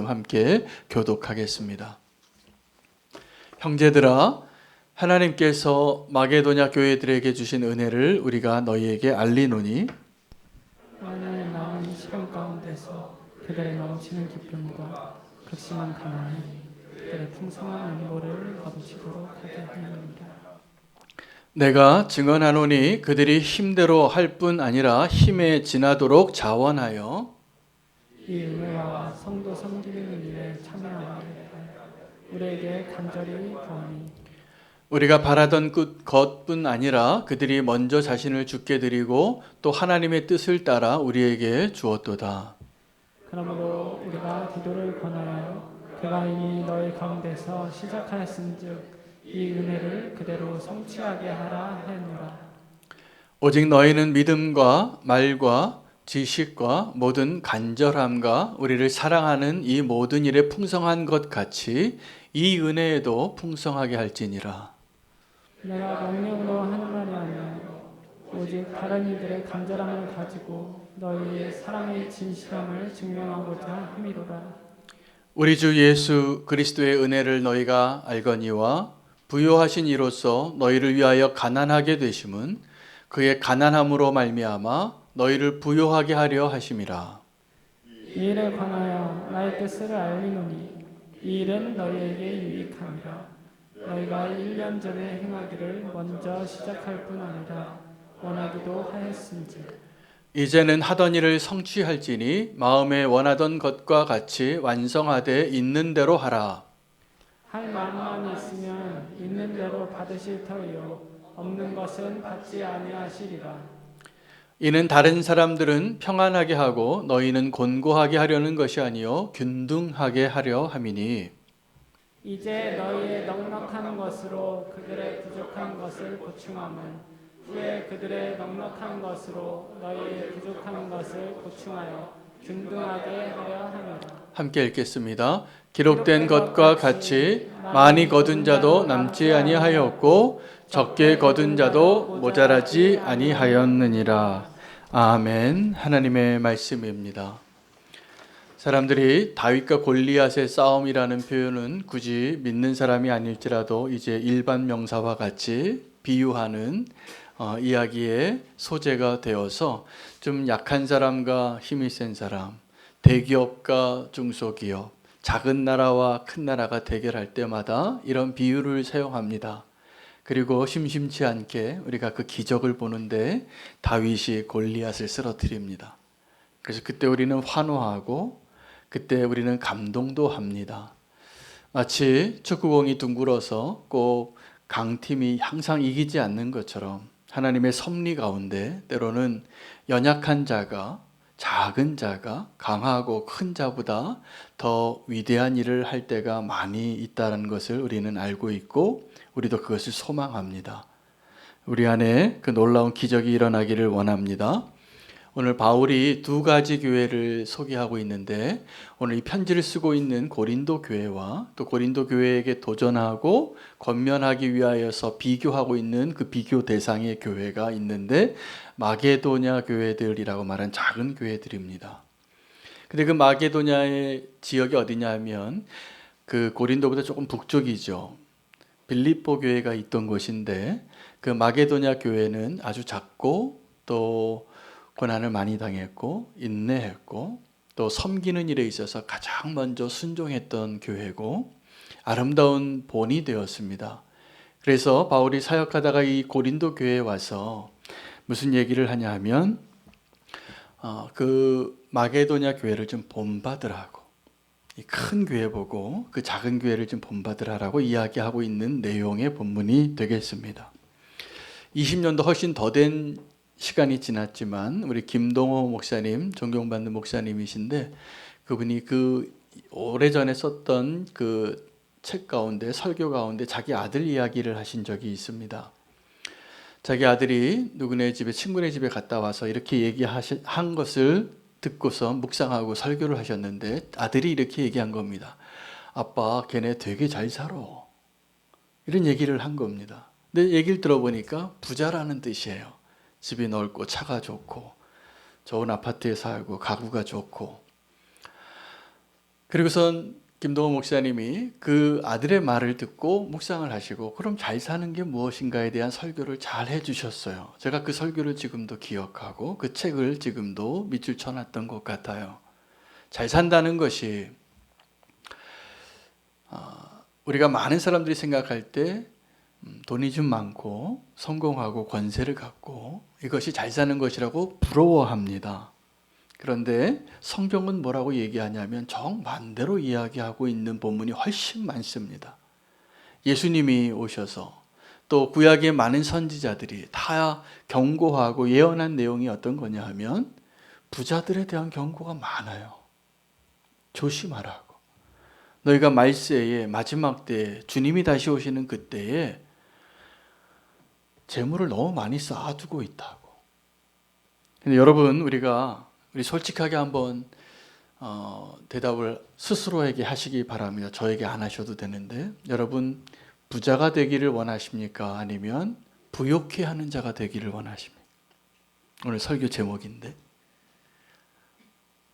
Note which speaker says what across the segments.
Speaker 1: 함께 교독하겠습니다. 형제들아, 하나님께서 마게도냐 교회들에게 주신 은혜를 우리가 너희에게 알리노니
Speaker 2: 만일 나는 시련 가운데서 그들의 넘치는 기쁨과 극심한 가난이 그들의 풍성한 연보를 거두시도록 하게 하느니라.
Speaker 1: 내가 증언하노니 그들이 힘대로 할 뿐 아니라 힘에 지나도록 자원하여
Speaker 2: 이 은혜와 성도 섬기는 일에 참여하게 우리에게 간절히 구하니
Speaker 1: 우리가 바라던 것뿐 아니라 그들이 먼저 자신을 주께 드리고 또 하나님의 뜻을 따라 우리에게 주었도다.
Speaker 2: 그러므로 우리가 디도를 권하여 그가 이미 너희 가운데서 시작하였은즉 이 은혜를 그대로 성취하게 하라 하였노라.
Speaker 1: 오직 너희는 믿음과 말과 지식과 모든 간절함과 우리를 사랑하는 이 모든 일에 풍성한 것 같이 이 은혜에도 풍성하게 할지니라.
Speaker 2: 내가 명령으로 하는 말이 아니야. 오직 다른 이들의 간절함을 가지고 너희의 사랑의 진실함을 증명하고자 함이로라.
Speaker 1: 우리 주 예수 그리스도의 은혜를 너희가 알거니와 부요하신 이로써 너희를 위하여 가난하게 되심은 그의 가난함으로 말미암아 너희를 부요하게 하려 하심이라.
Speaker 2: 이 일에 관하여 나의 뜻을 알리노니 이 일은 너희에게 유익함이라. 너희가 1년 전에 행하기를 먼저 시작할 뿐 아니라 원하기도 하였은즉
Speaker 1: 이제는 하던 일을 성취할지니 마음에 원하던 것과 같이 완성하되 있는 대로 하라.
Speaker 2: 할 마음만 있으면 있는 대로 받으실 터이요 없는 것은 받지 아니하시리라.
Speaker 1: 이는 다른 사람들은 평안하게 하고 너희는 곤고하게 하려는 것이 아니요 균등하게 하려 함이니
Speaker 2: 이제 너희의 넉넉한 것으로 그들의 부족한 것을 보충함은 후에 그들의 넉넉한 것으로 너희의 부족한 것을 보충하여 균등하게 하려 함이라.
Speaker 1: 함께 읽겠습니다. 기록된 것과 같이 많이 거둔 자도 남지 아니하였고 적게 거둔 자도 모자라지 아니하였느니라. 아멘. 하나님의 말씀입니다. 사람들이 다윗과 골리앗의 싸움이라는 표현은 굳이 믿는 사람이 아닐지라도 이제 일반 명사와 같이 비유하는 이야기의 소재가 되어서 좀 약한 사람과 힘이 센 사람, 대기업과 중소기업, 작은 나라와 큰 나라가 대결할 때마다 이런 비유를 사용합니다. 그리고 심심치 않게 우리가 그 기적을 보는데 다윗이 골리앗을 쓰러뜨립니다. 그래서 그때 우리는 환호하고 그때 우리는 감동도 합니다. 마치 축구공이 둥글어서 꼭 강팀이 항상 이기지 않는 것처럼 하나님의 섭리 가운데 때로는 연약한 자가 작은 자가 강하고 큰 자보다 더 위대한 일을 할 때가 많이 있다는 것을 우리는 알고 있고 우리도 그것을 소망합니다. 우리 안에 그 놀라운 기적이 일어나기를 원합니다. 오늘 바울이 두 가지 교회를 소개하고 있는데 오늘 이 편지를 쓰고 있는 고린도 교회와 또 고린도 교회에게 도전하고 권면하기 위하여서 비교하고 있는 그 비교 대상의 교회가 있는데 마게도냐 교회들이라고 말한 작은 교회들입니다. 근데 그 마게도냐의 지역이 어디냐면 그 고린도보다 조금 북쪽이죠. 빌립보 교회가 있던 곳인데 그 마게도냐 교회는 아주 작고 또 고난을 많이 당했고 인내했고 또 섬기는 일에 있어서 가장 먼저 순종했던 교회고 아름다운 본이 되었습니다. 그래서 바울이 사역하다가 이 고린도 교회에 와서 무슨 얘기를 하냐 하면 그 마게도냐 교회를 좀 본받으라고 이 큰 교회 보고 그 작은 교회를 좀 본받으라고 이야기하고 있는 내용의 본문이 되겠습니다. 20년도 훨씬 더 된 시간이 지났지만 우리 김동호 목사님, 존경받는 목사님이신데 그분이 그 오래전에 썼던 그 책 가운데 설교 가운데 자기 아들 이야기를 하신 적이 있습니다. 자기 아들이 누구네 집에 친구네 집에 갔다 와서 이렇게 얘기한 것을 듣고서 묵상하고 설교를 하셨는데 아들이 이렇게 얘기한 겁니다. 아빠 걔네 되게 잘 살아. 이런 얘기를 한 겁니다. 근데 얘기를 들어보니까 부자라는 뜻이에요. 집이 넓고 차가 좋고 좋은 아파트에 살고 가구가 좋고 그리고선 김동호 목사님이 그 아들의 말을 듣고 묵상을 하시고 그럼 잘 사는 게 무엇인가에 대한 설교를 잘 해주셨어요. 제가 그 설교를 지금도 기억하고 그 책을 지금도 밑줄 쳐놨던 것 같아요. 잘 산다는 것이 우리가 많은 사람들이 생각할 때 돈이 좀 많고 성공하고 권세를 갖고 이것이 잘 사는 것이라고 부러워합니다. 그런데 성경은 뭐라고 얘기하냐면 정반대로 이야기하고 있는 본문이 훨씬 많습니다. 예수님이 오셔서 또 구약의 많은 선지자들이 다 경고하고 예언한 내용이 어떤 거냐 하면 부자들에 대한 경고가 많아요. 조심하라고. 너희가 말세에 마지막 때에 주님이 다시 오시는 그때에 재물을 너무 많이 쌓아두고 있다고. 근데 여러분 우리 솔직하게 한번 대답을 스스로에게 하시기 바랍니다. 저에게 안 하셔도 되는데 여러분 부자가 되기를 원하십니까? 아니면 부욕해 하는 자가 되기를 원하십니까? 오늘 설교 제목인데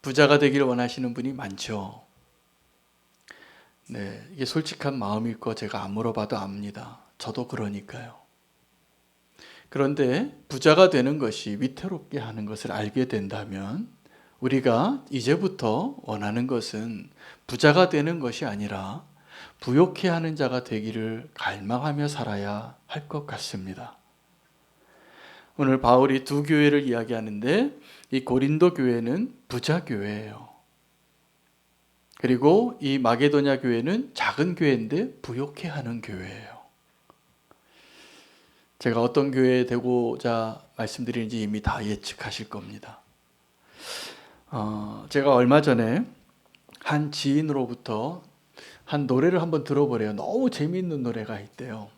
Speaker 1: 부자가 되기를 원하시는 분이 많죠. 네, 이게 솔직한 마음일 거 제가 안 물어봐도 압니다. 저도 그러니까요. 그런데 부자가 되는 것이 위태롭게 하는 것을 알게 된다면 우리가 이제부터 원하는 것은 부자가 되는 것이 아니라 부욕해 하는 자가 되기를 갈망하며 살아야 할 것 같습니다. 오늘 바울이 두 교회를 이야기하는데 이 고린도 교회는 부자 교회예요. 그리고 이 마게도냐 교회는 작은 교회인데 부욕해 하는 교회예요. 제가 어떤 교회에 되고자 말씀드리는지 이미 다 예측하실 겁니다. 제가 얼마 전에 한 지인으로부터 한 노래를 한번 들어보래요. 너무 재미있는 노래가 있대요.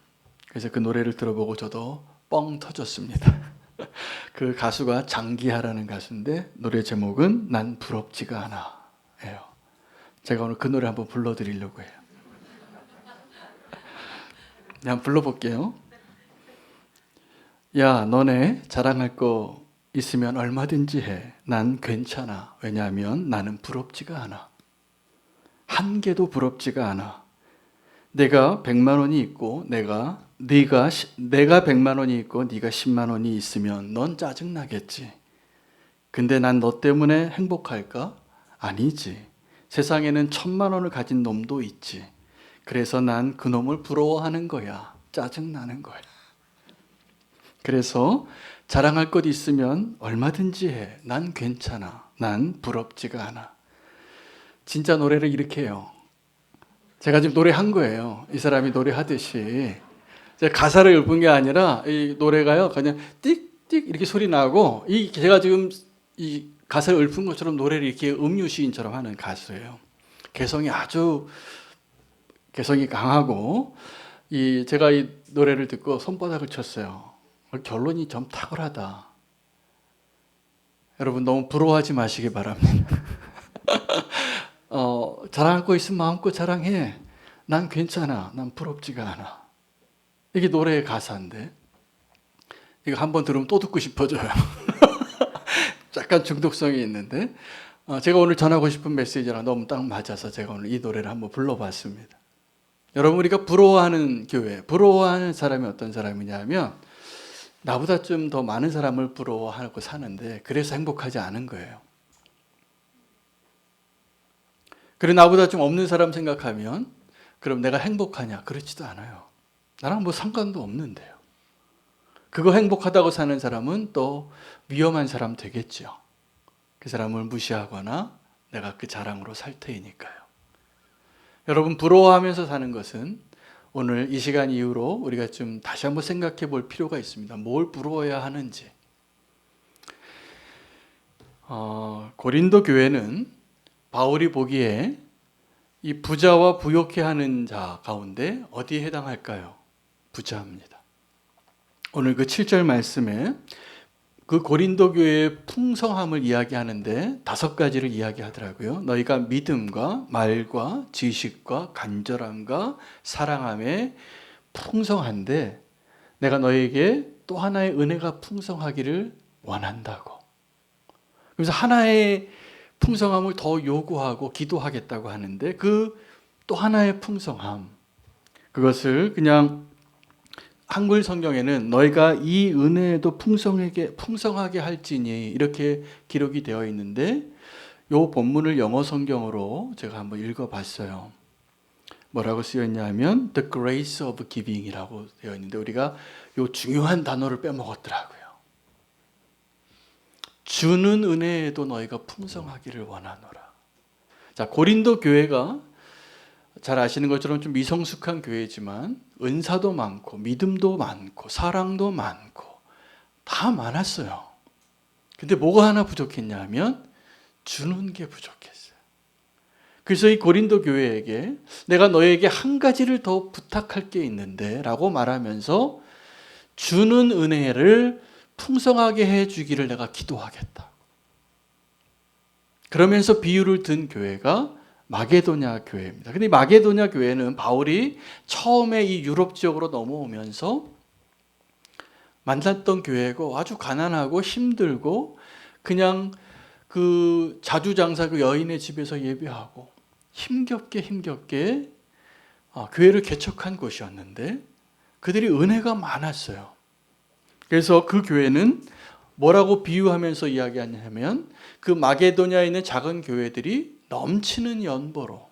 Speaker 1: 그래서 그 노래를 들어보고 저도 뻥 터졌습니다. 그 가수가 장기하라는 가수인데 노래 제목은 난 부럽지가 않아 예요. 제가 오늘 그 노래 한번 불러드리려고 해요. 네, 한번 불러볼게요. 야, 너네 자랑할 거 있으면 얼마든지 해. 난 괜찮아. 왜냐하면 나는 부럽지가 않아. 한 개도 부럽지가 않아. 내가 100만 원이 있고 내가 100만 원이 있고 네가 10만 원이 있으면 넌 짜증 나겠지. 근데 난 너 때문에 행복할까? 아니지. 세상에는 1000만 원을 가진 놈도 있지. 그래서 난 그 놈을 부러워하는 거야. 짜증 나는 거야. 그래서 자랑할 것 있으면 얼마든지 해. 난 괜찮아. 난 부럽지가 않아. 진짜 노래를 이렇게 해요. 제가 지금 노래한 거예요. 이 사람이 노래하듯이. 제가 가사를 읊은 게 아니라 이 노래가요. 그냥 띡띡 이렇게 소리 나고 제가 지금 이 가사를 읊은 것처럼 노래를 이렇게 음유시인처럼 하는 가수예요. 개성이 강하고 제가 이 노래를 듣고 손바닥을 쳤어요. 결론이 좀 탁월하다. 여러분 너무 부러워하지 마시기 바랍니다. 자랑할 거 있으면 마음껏 자랑해. 난 괜찮아. 난 부럽지가 않아. 이게 노래의 가사인데 이거 한번 들으면 또 듣고 싶어져요. 약간 중독성이 있는데 제가 오늘 전하고 싶은 메시지랑 너무 딱 맞아서 제가 오늘 이 노래를 한번 불러봤습니다. 여러분 우리가 부러워하는 교회, 부러워하는 사람이 어떤 사람이냐면 나보다 좀 더 많은 사람을 부러워하고 사는데 그래서 행복하지 않은 거예요. 그리고 나보다 좀 없는 사람 생각하면 그럼 내가 행복하냐? 그렇지도 않아요. 나랑 뭐 상관도 없는데요. 그거 행복하다고 사는 사람은 또 위험한 사람 되겠죠. 그 사람을 무시하거나 내가 그 자랑으로 살 테니까요. 여러분 부러워하면서 사는 것은 오늘 이 시간 이후로 우리가 좀 다시 한번 생각해 볼 필요가 있습니다. 뭘 부러워야 하는지. 고린도 교회는 바울이 보기에 이 부자와 부욕해 하는 자 가운데 어디에 해당할까요? 부자입니다. 오늘 그 7절 말씀에 그 고린도 교회의 풍성함을 이야기하는데 5가지를 이야기하더라고요. 너희가 믿음과 말과 지식과 간절함과 사랑함에 풍성한데 내가 너에게 또 하나의 은혜가 풍성하기를 원한다고. 그래서 하나의 풍성함을 더 요구하고 기도하겠다고 하는데 그 또 하나의 풍성함, 그것을 그냥 한글 성경에는 너희가 이 은혜에도 풍성하게 할지니 이렇게 기록이 되어 있는데 이 본문을 영어 성경으로 제가 한번 읽어봤어요. 뭐라고 쓰여있냐 하면 The Grace of Giving이라고 되어 있는데 우리가 이 중요한 단어를 빼먹었더라고요. 주는 은혜에도 너희가 풍성하기를 원하노라. 자, 고린도 교회가 잘 아시는 것처럼 좀 미성숙한 교회지만 은사도 많고 믿음도 많고 사랑도 많고 다 많았어요. 근데 뭐가 하나 부족했냐 하면 주는 게 부족했어요. 그래서 이 고린도 교회에게 내가 너에게 한 가지를 더 부탁할 게 있는데 라고 말하면서 주는 은혜를 풍성하게 해주기를 내가 기도하겠다. 그러면서 비유를 든 교회가 마게도냐 교회입니다. 근데 마게도냐 교회는 바울이 처음에 이 유럽 지역으로 넘어오면서 만났던 교회고 아주 가난하고 힘들고 그냥 그 자주장사 그 여인의 집에서 예배하고 힘겹게 교회를 개척한 곳이었는데 그들이 은혜가 많았어요. 그래서 그 교회는 뭐라고 비유하면서 이야기하냐면 그 마게도냐에 있는 작은 교회들이 넘치는 연보로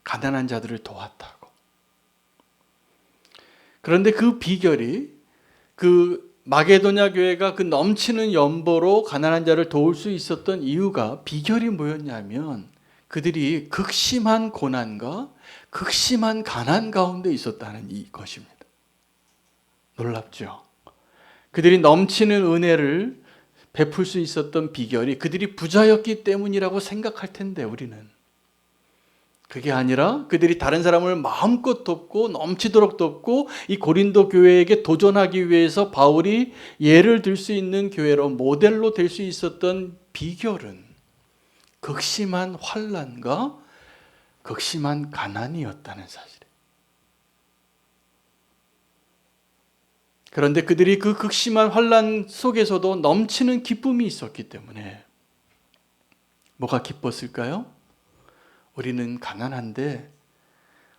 Speaker 1: 가난한 자들을 도왔다고. 그런데 그 비결이 그 마게도냐 교회가 그 넘치는 연보로 가난한 자를 도울 수 있었던 이유가 비결이 뭐였냐면 그들이 극심한 고난과 극심한 가난 가운데 있었다는 것입니다. 놀랍죠? 그들이 넘치는 은혜를 베풀 수 있었던 비결이 그들이 부자였기 때문이라고 생각할 텐데 우리는 그게 아니라 그들이 다른 사람을 마음껏 돕고 넘치도록 돕고 이 고린도 교회에게 도전하기 위해서 바울이 예를 들 수 있는 교회로 모델로 될 수 있었던 비결은 극심한 환난과 극심한 가난이었다는 사실. 그런데 그들이 그 극심한 환난 속에서도 넘치는 기쁨이 있었기 때문에 뭐가 기뻤을까요? 우리는 가난한데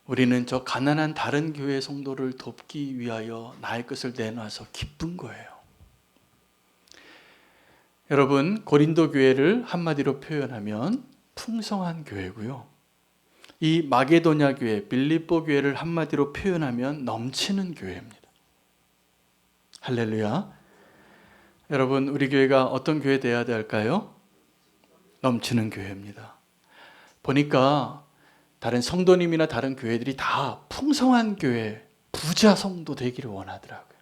Speaker 1: 우리는 저 가난한 다른 교회 성도를 돕기 위하여 나의 것을 내놔서 기쁜 거예요. 여러분, 고린도 교회를 한마디로 표현하면 풍성한 교회고요. 이 마게도냐 교회, 빌립보 교회를 한마디로 표현하면 넘치는 교회입니다. 할렐루야. 여러분, 우리 교회가 어떤 교회 되어야 될까요? 넘치는 교회입니다. 보니까 다른 성도님이나 다른 교회들이 다 풍성한 교회, 부자 성도 되기를 원하더라고요.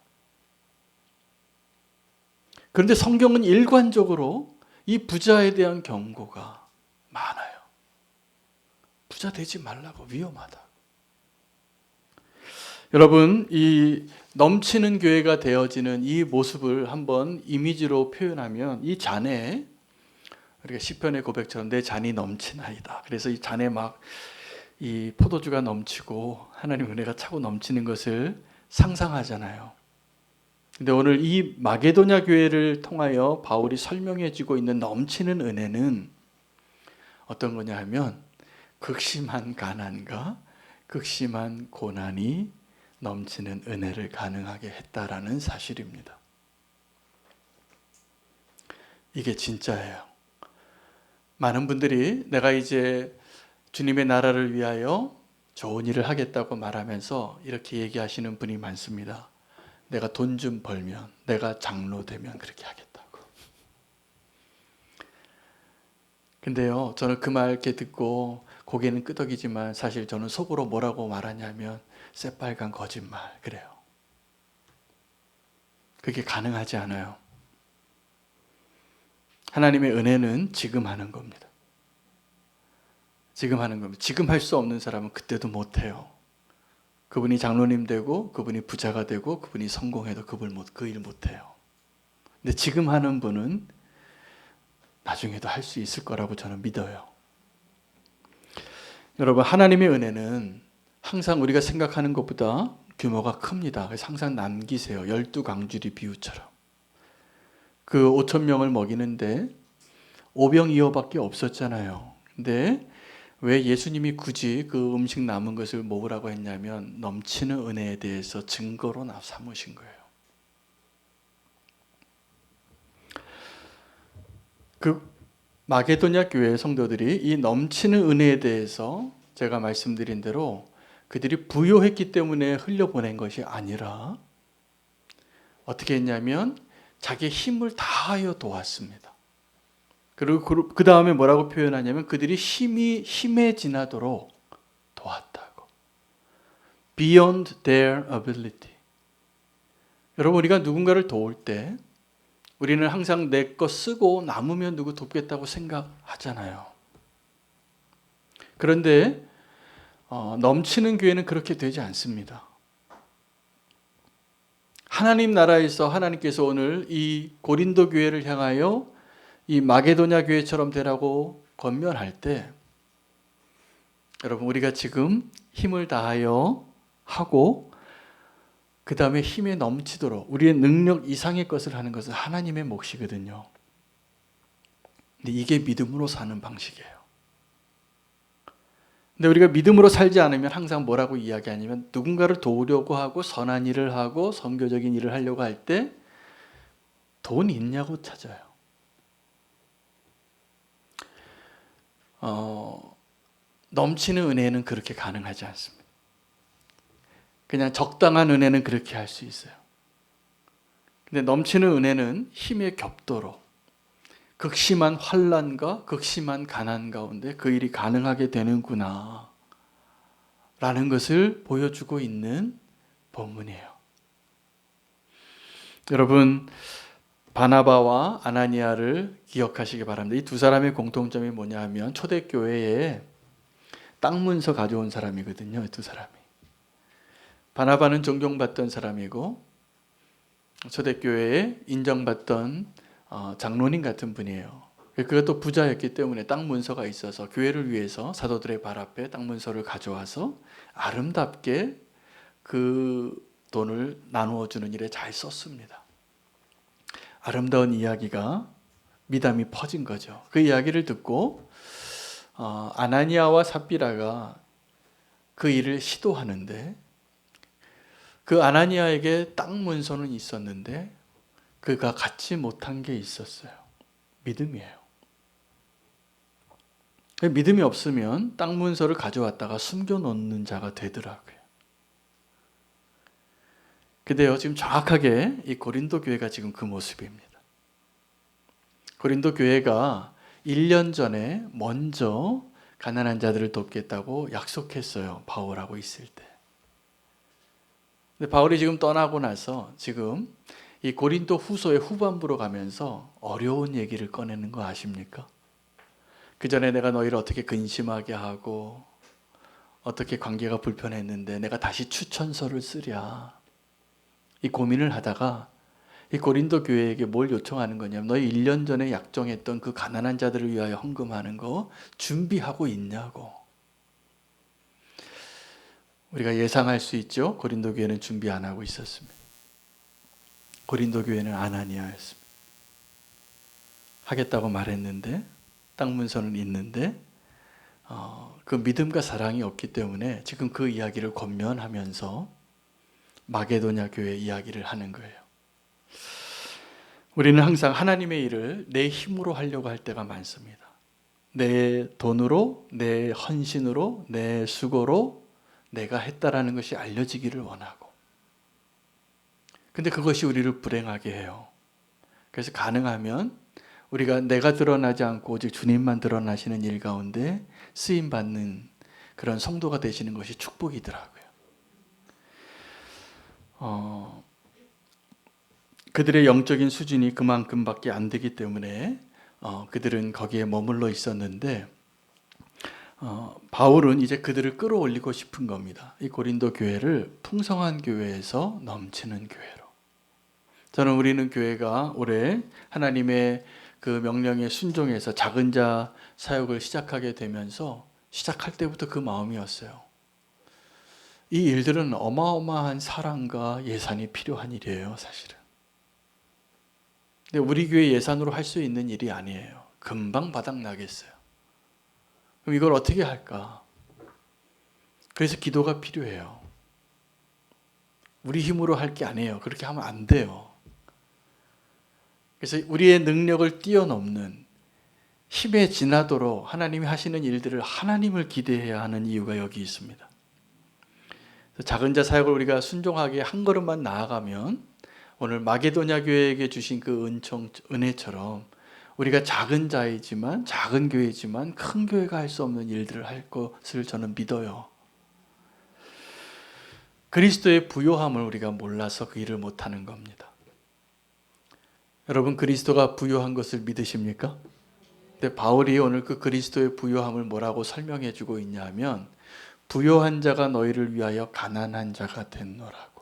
Speaker 1: 그런데 성경은 일관적으로 이 부자에 대한 경고가 많아요. 부자 되지 말라고, 위험하다. 여러분, 이 넘치는 교회가 되어지는 이 모습을 한번 이미지로 표현하면 이 잔에 우리가 시편의 고백처럼 내 잔이 넘치나이다. 그래서 이 잔에 막 이 포도주가 넘치고 하나님 은혜가 차고 넘치는 것을 상상하잖아요. 근데 오늘 이 마게도냐 교회를 통하여 바울이 설명해 주고 있는 넘치는 은혜는 어떤 거냐 하면 극심한 가난과 극심한 고난이 넘치는 은혜를 가능하게 했다라는 사실입니다. 이게 진짜예요. 많은 분들이 내가 이제 주님의 나라를 위하여 좋은 일을 하겠다고 말하면서 이렇게 얘기하시는 분이 많습니다. 내가 돈 좀 벌면, 내가 장로 되면 그렇게 하겠다고. 근데요, 저는 그 말 이렇게 듣고 고개는 끄덕이지만 사실 저는 속으로 뭐라고 말하냐면 새빨간 거짓말, 그래요. 그게 가능하지 않아요. 하나님의 은혜는 지금 하는 겁니다. 지금 하는 겁니다. 지금 할 수 없는 사람은 그때도 못해요. 그분이 장로님 되고 그분이 부자가 되고 그분이 성공해도 그 일 못해요. 근데 지금 하는 분은 나중에도 할 수 있을 거라고 저는 믿어요. 여러분, 하나님의 은혜는 항상 우리가 생각하는 것보다 규모가 큽니다. 그래서 항상 남기세요. 12강주리 비유처럼. 그 5,000명을 먹이는데 오병이어밖에 없었잖아요. 근데 왜 예수님이 굳이 그 음식 남은 것을 먹으라고 했냐면 넘치는 은혜에 대해서 증거로 삼으신 거예요. 그 마게도냐 교회 성도들이 이 넘치는 은혜에 대해서 제가 말씀드린 대로 그들이 부요했기 때문에 흘려보낸 것이 아니라 어떻게 했냐면 자기의 힘을 다하여 도왔습니다. 그리고 그 다음에 뭐라고 표현하냐면 그들이 힘에 지나도록 도왔다고. Beyond their ability. 여러분, 우리가 누군가를 도울 때 우리는 항상 내 거 쓰고 남으면 누구 돕겠다고 생각하잖아요. 그런데 넘치는 교회는 그렇게 되지 않습니다. 하나님 나라에서 하나님께서 오늘 이 고린도 교회를 향하여 이 마게도냐 교회처럼 되라고 권면할 때 여러분, 우리가 지금 힘을 다하여 하고 그 다음에 힘에 넘치도록 우리의 능력 이상의 것을 하는 것은 하나님의 몫이거든요. 근데 이게 믿음으로 사는 방식이에요. 근데 우리가 믿음으로 살지 않으면 항상 뭐라고 이야기하냐면 누군가를 도우려고 하고 선한 일을 하고 선교적인 일을 하려고 할 때 돈 있냐고 찾아요. 넘치는 은혜는 그렇게 가능하지 않습니다. 그냥 적당한 은혜는 그렇게 할 수 있어요. 근데 넘치는 은혜는 힘의 격도로 극심한 환난과 극심한 가난 가운데 그 일이 가능하게 되는구나 라는 것을 보여주고 있는 본문이에요. 여러분, 바나바와 아나니아를 기억하시기 바랍니다. 이 두 사람의 공통점이 뭐냐 하면 초대교회에 땅 문서 가져온 사람이거든요. 이 두 사람이. 바나바는 존경받던 사람이고 초대교회에 인정받던 장로님 같은 분이에요. 그것도 부자였기 때문에 땅 문서가 있어서 교회를 위해서 사도들의 발 앞에 땅 문서를 가져와서 아름답게 그 돈을 나누어 주는 일에 잘 썼습니다. 아름다운 이야기가 미담이 퍼진 거죠. 그 이야기를 듣고 아나니아와 삽비라가 그 일을 시도하는데 그 아나니아에게 땅 문서는 있었는데 그가 갖지 못한 게 있었어요. 믿음이에요. 믿음이 없으면 땅 문서를 가져왔다가 숨겨놓는 자가 되더라고요. 근데요, 지금 정확하게 이 고린도 교회가 지금 그 모습입니다. 고린도 교회가 1년 전에 먼저 가난한 자들을 돕겠다고 약속했어요. 바울하고 있을 때. 근데 바울이 지금 떠나고 나서 지금 이 고린도 후서의 후반부로 가면서 어려운 얘기를 꺼내는 거 아십니까? 그 전에 내가 너희를 어떻게 근심하게 하고 어떻게 관계가 불편했는데 내가 다시 추천서를 쓰랴. 이 고민을 하다가 이 고린도 교회에게 뭘 요청하는 거냐면 너희 1년 전에 약정했던 그 가난한 자들을 위하여 헌금하는 거 준비하고 있냐고. 우리가 예상할 수 있죠. 고린도 교회는 준비 안 하고 있었습니다. 고린도 교회는 아나니아였습니다. 하겠다고 말했는데 땅 문서는 있는데 그 믿음과 사랑이 없기 때문에 지금 그 이야기를 권면하면서 마게도냐 교회 이야기를 하는 거예요. 우리는 항상 하나님의 일을 내 힘으로 하려고 할 때가 많습니다. 내 돈으로, 내 헌신으로, 내 수고로 내가 했다라는 것이 알려지기를 원하고. 근데 그것이 우리를 불행하게 해요. 그래서 가능하면 우리가 내가 드러나지 않고 오직 주님만 드러나시는 일 가운데 쓰임받는 그런 성도가 되시는 것이 축복이더라고요. 그들의 영적인 수준이 그만큼밖에 안 되기 때문에 그들은 거기에 머물러 있었는데 바울은 이제 그들을 끌어올리고 싶은 겁니다. 이 고린도 교회를 풍성한 교회에서 넘치는 교회로. 저는 우리는 교회가 올해 하나님의 그 명령에 순종해서 작은 자 사역을 시작하게 되면서 시작할 때부터 그 마음이었어요. 이 일들은 어마어마한 사랑과 예산이 필요한 일이에요, 사실은. 근데 우리 교회 예산으로 할 수 있는 일이 아니에요. 금방 바닥나겠어요. 그럼 이걸 어떻게 할까? 그래서 기도가 필요해요. 우리 힘으로 할 게 아니에요. 그렇게 하면 안 돼요. 그래서 우리의 능력을 뛰어넘는 힘에 지나도록 하나님이 하시는 일들을 하나님을 기대해야 하는 이유가 여기 있습니다. 작은 자 사역을 우리가 순종하게 한 걸음만 나아가면 오늘 마게도냐 교회에게 주신 그 은혜처럼 우리가 작은 자이지만 작은 교회지만 큰 교회가 할 수 없는 일들을 할 것을 저는 믿어요. 그리스도의 부요함을 우리가 몰라서 그 일을 못하는 겁니다. 여러분, 그리스도가 부요한 것을 믿으십니까? 근데 바울이 오늘 그 그리스도의 부요함을 뭐라고 설명해 주고 있냐 하면 부요한 자가 너희를 위하여 가난한 자가 됐노라고.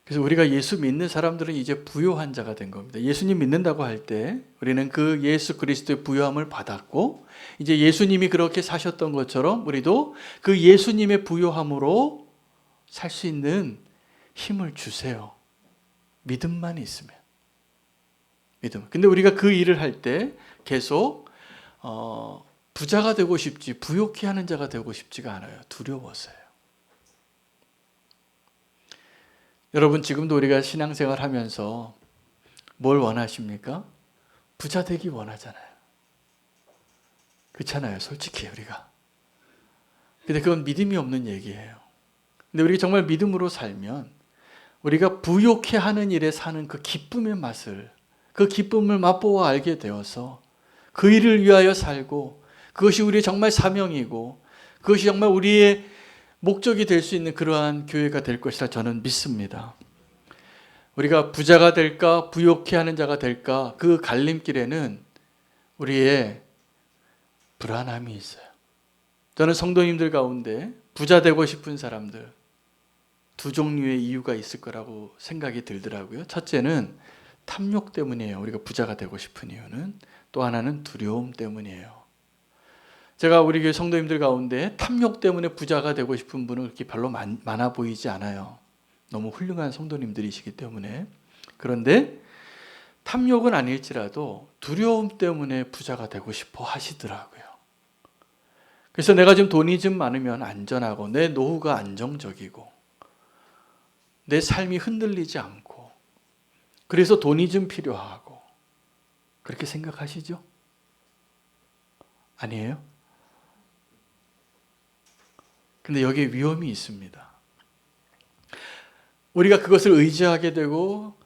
Speaker 1: 그래서 우리가 예수 믿는 사람들은 이제 부요한 자가 된 겁니다. 예수님 믿는다고 할 때 우리는 그 예수 그리스도의 부요함을 받았고 이제 예수님이 그렇게 사셨던 것처럼 우리도 그 예수님의 부요함으로 살 수 있는 힘을 주세요. 믿음만 있으면. 믿음. 근데 우리가 그 일을 할 때 계속 부자가 되고 싶지 부욕해 하는 자가 되고 싶지가 않아요. 두려워서요. 여러분, 지금도 우리가 신앙생활 하면서 뭘 원하십니까? 부자 되기 원하잖아요. 그렇잖아요. 솔직히 우리가. 근데 그건 믿음이 없는 얘기예요. 근데 우리가 정말 믿음으로 살면 우리가 부욕해 하는 일에 사는 그 기쁨의 맛을, 그 기쁨을 맛보아 알게 되어서 그 일을 위하여 살고 그것이 우리의 정말 사명이고 그것이 정말 우리의 목적이 될 수 있는 그러한 교회가 될 것이라 저는 믿습니다. 우리가 부자가 될까 부욕해 하는 자가 될까 그 갈림길에는 우리의 불안함이 있어요. 저는 성도님들 가운데 부자 되고 싶은 사람들 두 종류의 이유가 있을 거라고 생각이 들더라고요. 첫째는 탐욕 때문이에요. 우리가 부자가 되고 싶은 이유는. 또 하나는 두려움 때문이에요. 제가 우리 교회 성도님들 가운데 탐욕 때문에 부자가 되고 싶은 분은 그렇게 별로 많아 보이지 않아요. 너무 훌륭한 성도님들이시기 때문에. 그런데 탐욕은 아닐지라도 두려움 때문에 부자가 되고 싶어 하시더라고요. 그래서 내가 좀 돈이 좀 많으면 안전하고 내 노후가 안정적이고 내 삶이 흔들리지 않고 그래서 돈이 좀 필요하고 그렇게 생각하시죠? 아니에요? 근데 여기에 위험이 있습니다. 우리가 그것을 의지하게 되고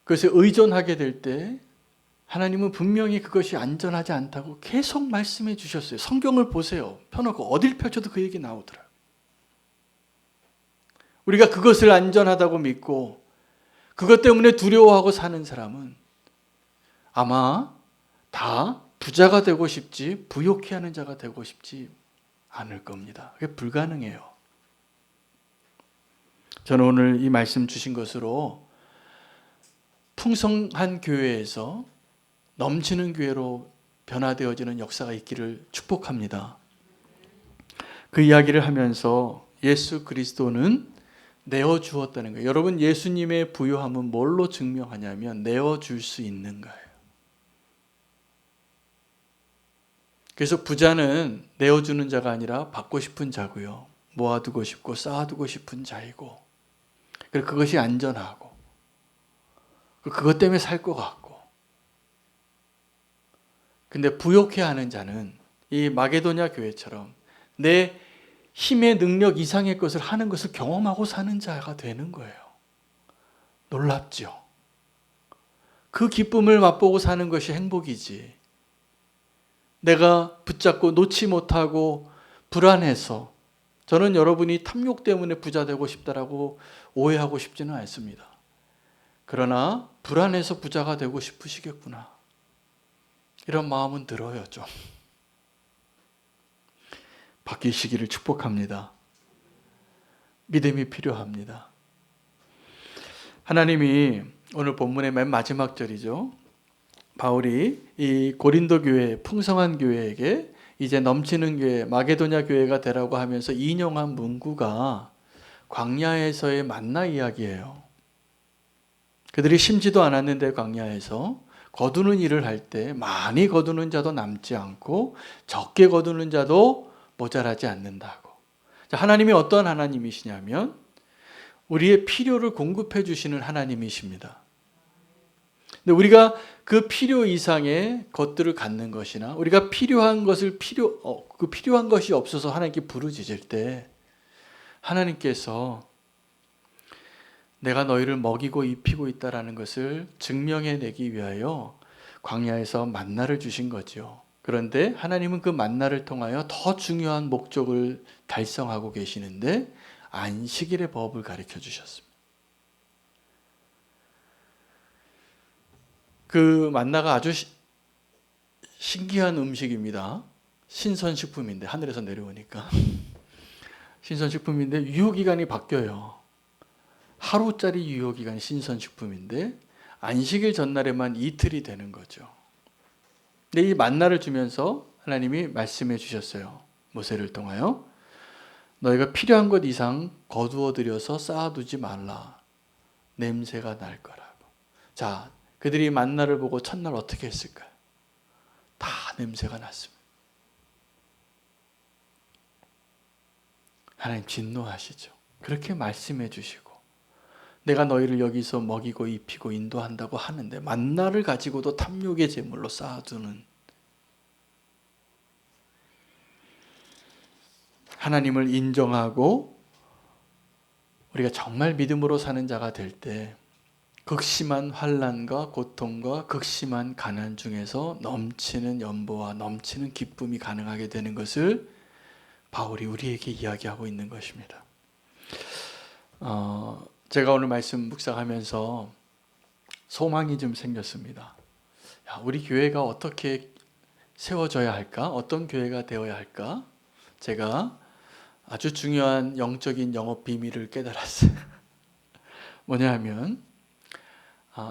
Speaker 1: 그것에 의존하게 될 때 하나님은 분명히 그것이 안전하지 않다고 계속 말씀해 주셨어요. 성경을 보세요. 펴놓고 어딜 펼쳐도 그 얘기 나오더라고요. 우리가 그것을 안전하다고 믿고 그것 때문에 두려워하고 사는 사람은 아마 다 부자가 되고 싶지 부욕해 하는 자가 되고 싶지 않을 겁니다. 그게 불가능해요. 저는 오늘 이 말씀 주신 것으로 풍성한 교회에서 넘치는 교회로 변화되어지는 역사가 있기를 축복합니다. 그 이야기를 하면서 예수 그리스도는 내어주었다는 거예요. 여러분, 예수님의 부요함은 뭘로 증명하냐면 내어줄 수 있는 거예요. 그래서 부자는 내어주는 자가 아니라 받고 싶은 자고요. 모아두고 싶고 쌓아두고 싶은 자이고 그리고 그것이 안전하고 그것 때문에 살 것 같고 근데 부욕해 하는 자는 이 마게도냐 교회처럼 내 힘의 능력 이상의 것을 하는 것을 경험하고 사는 자가 되는 거예요. 놀랍죠? 그 기쁨을 맛보고 사는 것이 행복이지. 내가 붙잡고 놓지 못하고 불안해서 저는 여러분이 탐욕 때문에 부자 되고 싶다라고 오해하고 싶지는 않습니다. 그러나 불안해서 부자가 되고 싶으시겠구나. 이런 마음은 들어요, 좀. 바뀌시기를 축복합니다. 믿음이 필요합니다. 하나님이 오늘 본문의 맨 마지막 절이죠. 바울이 이 고린도 교회, 풍성한 교회에게 이제 넘치는 교회, 마게도냐 교회가 되라고 하면서 인용한 문구가 광야에서의 만나 이야기예요. 그들이 심지도 않았는데 광야에서 거두는 일을 할 때 많이 거두는 자도 남지 않고 적게 거두는 자도 모자라지 않는다고. 자, 하나님이 어떤 하나님이시냐면 우리의 필요를 공급해 주시는 하나님이십니다. 근데 우리가 그 필요 이상의 것들을 갖는 것이나 우리가 필요한 것을 그 필요한 것이 없어서 하나님께 부르짖을 때 하나님께서 내가 너희를 먹이고 입히고 있다라는 것을 증명해내기 위하여 광야에서 만나를 주신 거죠. 그런데 하나님은 그 만나를 통하여 더 중요한 목적을 달성하고 계시는데 안식일의 법을 가르쳐 주셨습니다. 그 만나가 아주 신기한 음식입니다. 신선식품인데 하늘에서 내려오니까 신선식품인데 유효기간이 바뀌어요. 하루짜리 유효기간이 신선식품인데 안식일 전날에만 이틀이 되는 거죠. 근데 이 만나를 주면서 하나님이 말씀해 주셨어요. 모세를 통하여 너희가 필요한 것 이상 거두어 들여서 쌓아두지 말라. 냄새가 날 거라고. 자, 그들이 만나를 보고 첫날 어떻게 했을까요? 다 냄새가 났습니다. 하나님 진노하시죠. 그렇게 말씀해 주시고 내가 너희를 여기서 먹이고 입히고 인도한다고 하는데 만나를 가지고도 탐욕의 제물로 쌓아두는 하나님을 인정하고 우리가 정말 믿음으로 사는 자가 될 때 극심한 환난과 고통과 극심한 가난 중에서 넘치는 연보와 넘치는 기쁨이 가능하게 되는 것을 바울이 우리에게 이야기하고 있는 것입니다. 제가 오늘 말씀 묵상하면서 소망이 좀 생겼습니다. 우리 교회가 어떻게 세워져야 할까? 어떤 교회가 되어야 할까? 제가 아주 중요한 영적인 영업 비밀을 깨달았어요. 뭐냐 하면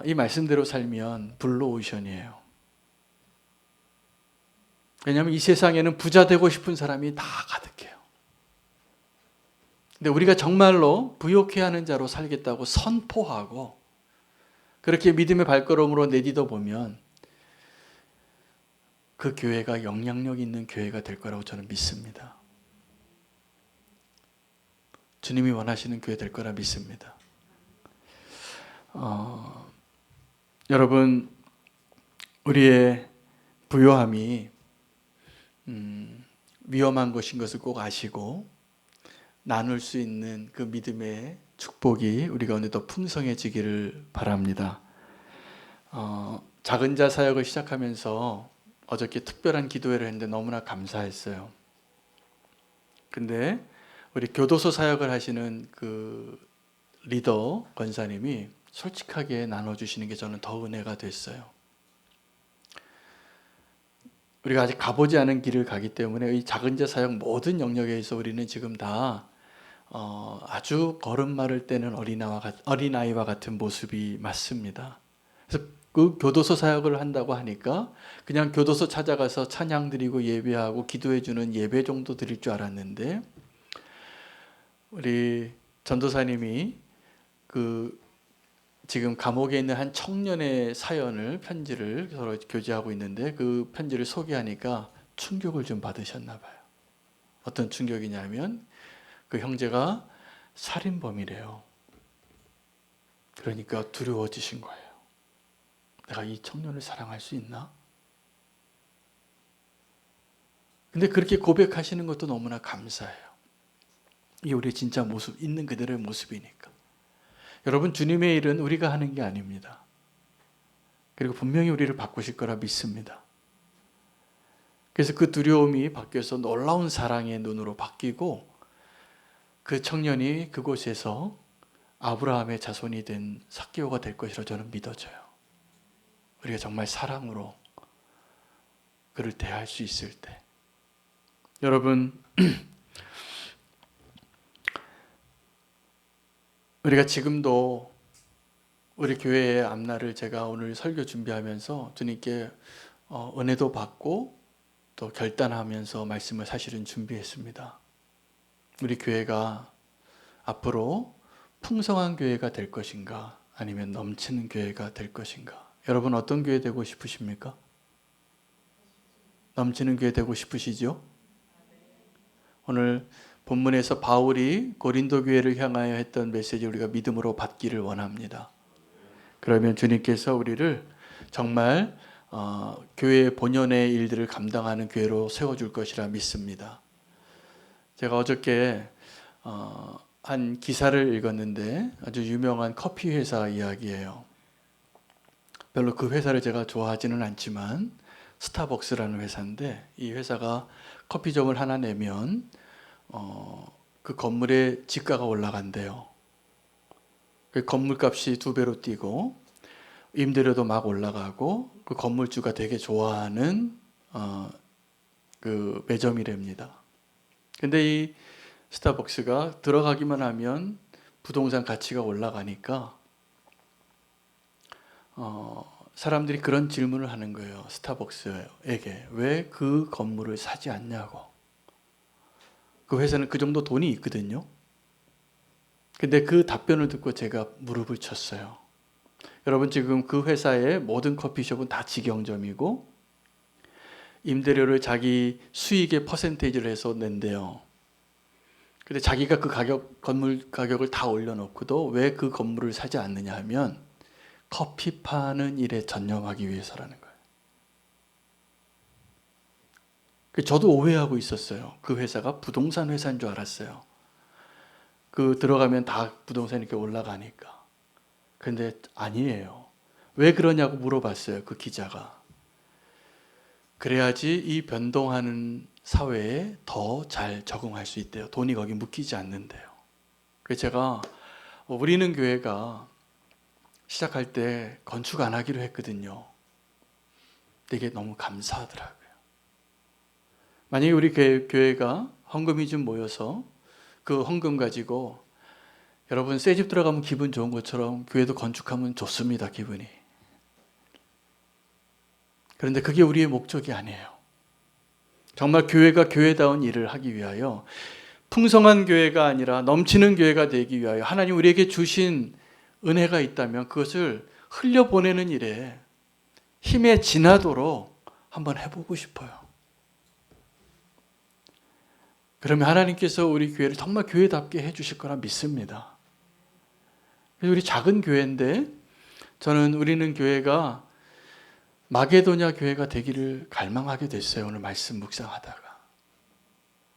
Speaker 1: 이 말씀대로 살면 블루오션이에요. 왜냐하면 이 세상에는 부자 되고 싶은 사람이 다 가득해요. 근데 우리가 정말로 부욕해 하는 자로 살겠다고 선포하고 그렇게 믿음의 발걸음으로 내딛어 보면 그 교회가 영향력 있는 교회가 될 거라고 저는 믿습니다. 주님이 원하시는 교회 될 거라 믿습니다. 여러분, 우리의 부요함이 위험한 것인 것을 꼭 아시고 나눌 수 있는 그 믿음의 축복이 우리 가운데 더 풍성해지기를 바랍니다. 작은 자 사역을 시작하면서 어저께 특별한 기도회를 했는데 너무나 감사했어요. 근데 우리 교도소 사역을 하시는 그 리더 권사님이 솔직하게 나눠주시는 게 저는 더 은혜가 됐어요. 우리가 아직 가보지 않은 길을 가기 때문에 이 작은 자 사역 모든 영역에 있어 우리는 지금 다 아주 걸음마를 떼는 어린아이와 같은 모습이 맞습니다. 그래서 그 교도소 사역을 한다고 하니까 그냥 교도소 찾아가서 찬양 드리고 예배하고 기도해주는 예배 정도 드릴 줄 알았는데 우리 전도사님이 그 지금 감옥에 있는 한 청년의 편지를 서로 교제하고 있는데 그 편지를 소개하니까 충격을 좀 받으셨나 봐요. 어떤 충격이냐면 그 형제가 살인범이래요. 그러니까 두려워지신 거예요. 내가 이 청년을 사랑할 수 있나? 근데 그렇게 고백하시는 것도 너무나 감사해요. 이게 우리의 진짜 모습, 있는 그대로의 모습이니까. 여러분, 주님의 일은 우리가 하는 게 아닙니다. 그리고 분명히 우리를 바꾸실 거라 믿습니다. 그래서 그 두려움이 바뀌어서 놀라운 사랑의 눈으로 바뀌고 그 청년이 그곳에서 아브라함의 자손이 된 삭개오가 될 것이라 저는 믿어져요. 우리가 정말 사랑으로 그를 대할 수 있을 때. 여러분, 우리가 지금도 우리 교회의 앞날을 제가 오늘 설교 준비하면서 주님께 은혜도 받고 또 결단하면서 말씀을 사실은 준비했습니다. 우리 교회가 앞으로 풍성한 교회가 될 것인가 아니면 넘치는 교회가 될 것인가. 여러분 어떤 교회 되고 싶으십니까? 넘치는 교회 되고 싶으시죠? 오늘 본문에서 바울이 고린도 교회를 향하여 했던 메시지 우리가 믿음으로 받기를 원합니다. 그러면 주님께서 우리를 정말 교회의 본연의 일들을 감당하는 교회로 세워줄 것이라 믿습니다. 제가 어저께 한 기사를 읽었는데 아주 유명한 커피 회사 이야기예요. 별로 그 회사를 제가 좋아하지는 않지만 스타벅스라는 회사인데 이 회사가 커피점을 하나 내면 그 건물의 지가가 올라간대요. 그 건물값이 2배로 뛰고 임대료도 막 올라가고 그 건물주가 되게 좋아하는 그 매점이랍니다. 근데 이 스타벅스가 들어가기만 하면 부동산 가치가 올라가니까 사람들이 그런 질문을 하는 거예요. 스타벅스에게 왜 그 건물을 사지 않냐고. 그 회사는 그 정도 돈이 있거든요. 근데 그 답변을 듣고 제가 무릎을 쳤어요. 여러분 지금 그 회사의 모든 커피숍은 다 직영점이고 임대료를 자기 수익의 퍼센테이지를 해서 낸대요. 근데 자기가 그 건물 가격을 다 올려놓고도 왜 그 건물을 사지 않느냐 하면 커피 파는 일에 전념하기 위해서라는 거예요. 저도 오해하고 있었어요. 그 회사가 부동산 회사인 줄 알았어요. 그 들어가면 다 부동산이 이렇게 올라가니까. 근데 아니에요. 왜 그러냐고 물어봤어요. 그 기자가. 그래야지 이 변동하는 사회에 더 잘 적응할 수 있대요. 돈이 거기 묶이지 않는데요. 그래서 제가 우리는 교회가 시작할 때 건축 안 하기로 했거든요. 되게 너무 감사하더라고요. 만약에 우리 교회가 헌금이 좀 모여서 그 헌금 가지고 여러분 새 집 들어가면 기분 좋은 것처럼 교회도 건축하면 좋습니다. 기분이. 그런데 그게 우리의 목적이 아니에요. 정말 교회가 교회다운 일을 하기 위하여 풍성한 교회가 아니라 넘치는 교회가 되기 위하여 하나님 우리에게 주신 은혜가 있다면 그것을 흘려보내는 일에 힘에 지나도록 한번 해보고 싶어요. 그러면 하나님께서 우리 교회를 정말 교회답게 해주실 거라 믿습니다. 그래서 우리 작은 교회인데 저는 우리는 교회가 마게도냐 교회가 되기를 갈망하게 됐어요. 오늘 말씀 묵상하다가.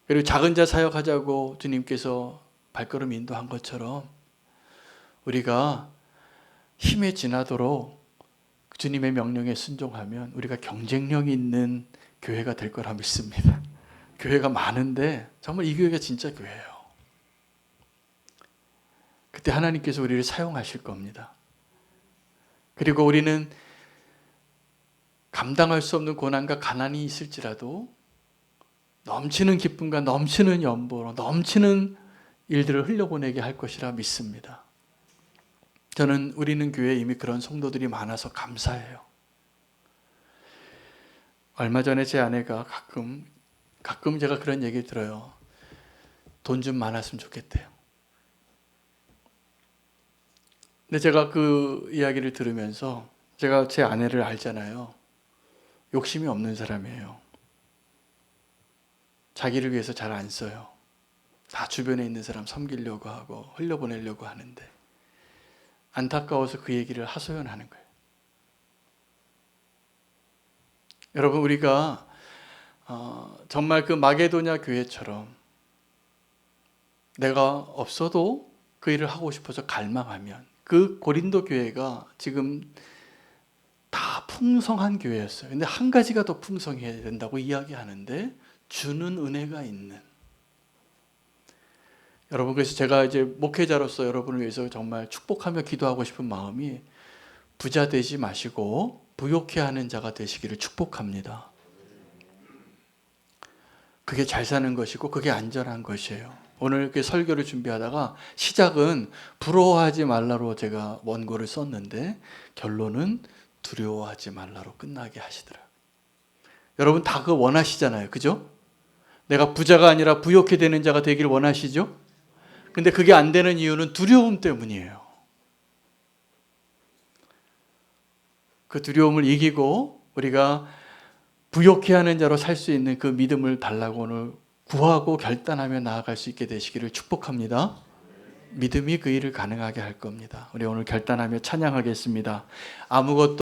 Speaker 1: 그리고 작은 자 사역하자고 주님께서 발걸음 인도한 것처럼 우리가 힘에 지나도록 주님의 명령에 순종하면 우리가 경쟁력 있는 교회가 될 거라 믿습니다. 교회가 많은데 정말 이 교회가 진짜 교회예요. 그때 하나님께서 우리를 사용하실 겁니다. 그리고 우리는 감당할 수 없는 고난과 가난이 있을지라도 넘치는 기쁨과 넘치는 연보로 넘치는 일들을 흘려보내게 할 것이라 믿습니다. 저는 우리는 교회에 이미 그런 성도들이 많아서 감사해요. 얼마 전에 제 아내가 가끔 제가 그런 얘기 들어요. 돈 좀 많았으면 좋겠대요. 근데 제가 그 이야기를 들으면서 제가 제 아내를 알잖아요. 욕심이 없는 사람이에요. 자기를 위해서 잘 안 써요. 다 주변에 있는 사람 섬기려고 하고 흘려보내려고 하는데 안타까워서 그 얘기를 하소연하는 거예요. 여러분 우리가 정말 그 마게도냐 교회처럼 내가 없어도 그 일을 하고 싶어서 갈망하면 그 고린도 교회가 지금 다 풍성한 교회였어요. 근데 한 가지가 더 풍성해야 된다고 이야기하는데 주는 은혜가 있는. 여러분 그래서 제가 이제 목회자로서 여러분을 위해서 정말 축복하며 기도하고 싶은 마음이 부자 되지 마시고 부욕해 하는 자가 되시기를 축복합니다. 그게 잘 사는 것이고 그게 안전한 것이에요. 오늘 이렇게 설교를 준비하다가 시작은 부러워하지 말라로 제가 원고를 썼는데 결론은 두려워하지 말라로 끝나게 하시더라고요. 여러분 다 그거 원하시잖아요. 그죠? 내가 부자가 아니라 부욕해 되는 자가 되길 원하시죠? 근데 그게 안 되는 이유는 두려움 때문이에요. 그 두려움을 이기고 우리가 부욕해 하는 자로 살 수 있는 그 믿음을 달라고 오늘 구하고 결단하며 나아갈 수 있게 되시기를 축복합니다. 믿음이 그 일을 가능하게 할 겁니다. 우리 오늘 결단하며 찬양하겠습니다. 아무것도